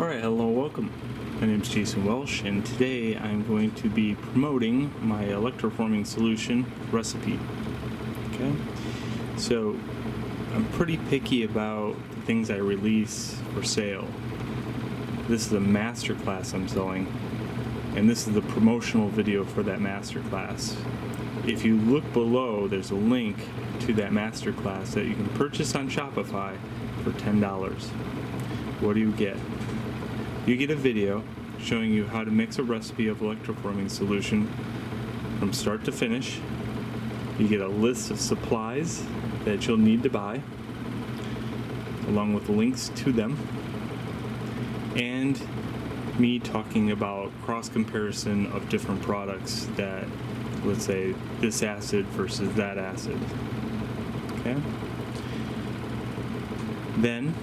Alright, hello, welcome. My name is Jason Welsh, and today I'm going to be promoting my electroforming solution recipe. Okay, so I'm pretty picky about the things I release for sale. This is a Masterclass I'm selling, and this is the promotional video for that Masterclass. If you look below, there's a link to that Masterclass that you can purchase on Shopify for $10. What do you get? You get a video showing you how to mix a recipe of electroforming solution from start to finish. You get a list of supplies that you'll need to buy, along with links to them, and me talking about cross comparison of different products that, let's say, this acid versus that acid. Okay? Then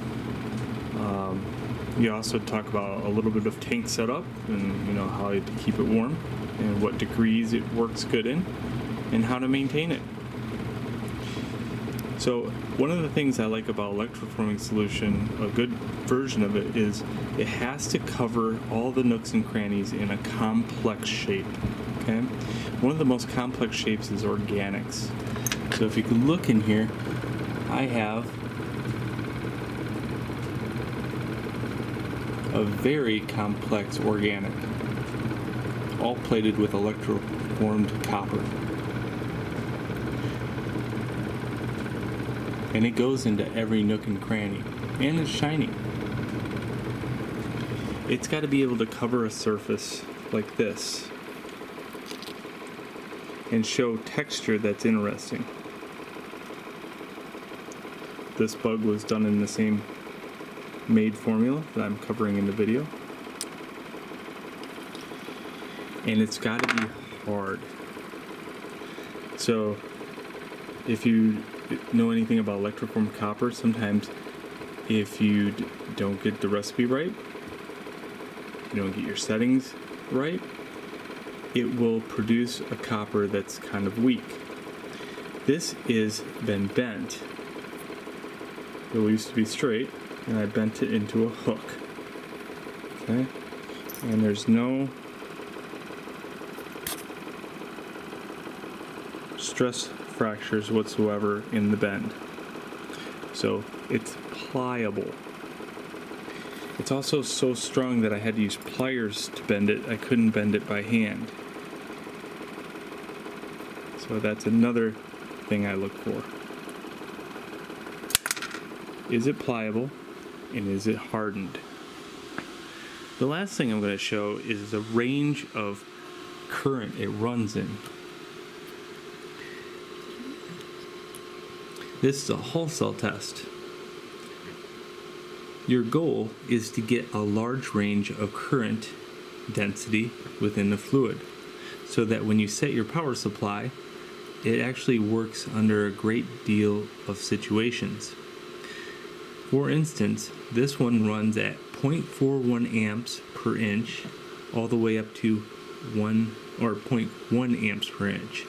you also talk about a little bit of tank setup and how to keep it warm and what degrees it works good in and how to maintain it. So one of the things I like about electroforming solution, a good version of it, is it has to cover all the nooks and crannies in a complex shape. Okay? One of the most complex shapes is organics. So if you can look in here, I have a very complex organic, all plated with electroformed copper. And it goes into every nook and cranny, and it's shiny. It's got to be able to cover a surface like this and show texture that's interesting. This bug was done in the same made formula that I'm covering in the video, and it's got to be hard. So if you know anything about electroformed copper, sometimes if you don't get the recipe right, you don't get your settings right, it will produce a copper that's kind of weak. This is been bent. It used to be straight, and I bent it into a hook. Okay? And there's no stress fractures whatsoever in the bend. So it's pliable. It's also so strong that I had to use pliers to bend it. I couldn't bend it by hand. So that's another thing I look for. Is it pliable? And is it hardened? The last thing I'm going to show is the range of current it runs in. This is a Hall cell test. Your goal is to get a large range of current density within the fluid, so that when you set your power supply, it actually works under a great deal of situations. For instance, this one runs at 0.41 amps per inch all the way up to 0.1 amps per inch.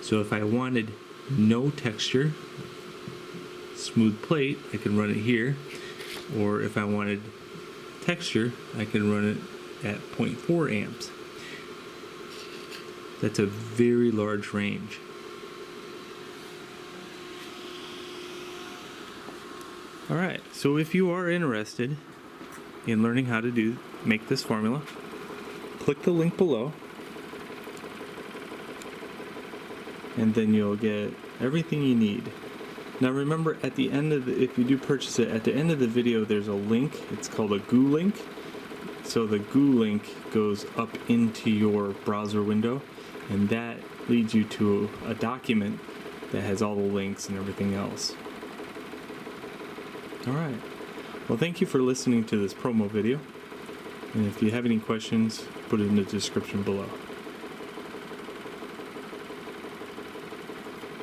So if I wanted no texture, smooth plate, I can run it here. Or if I wanted texture, I can run it at 0.4 amps. That's a very large range. Alright, so if you are interested in learning how to make this formula, click the link below, and then you'll get everything you need. Now remember, at the end of if you do purchase it, at the end of the video there's a link. It's called a GU link. So the GU link goes up into your browser window, and that leads you to a document that has all the links and everything else. Alright, well, thank you for listening to this promo video, and if you have any questions, put it in the description below.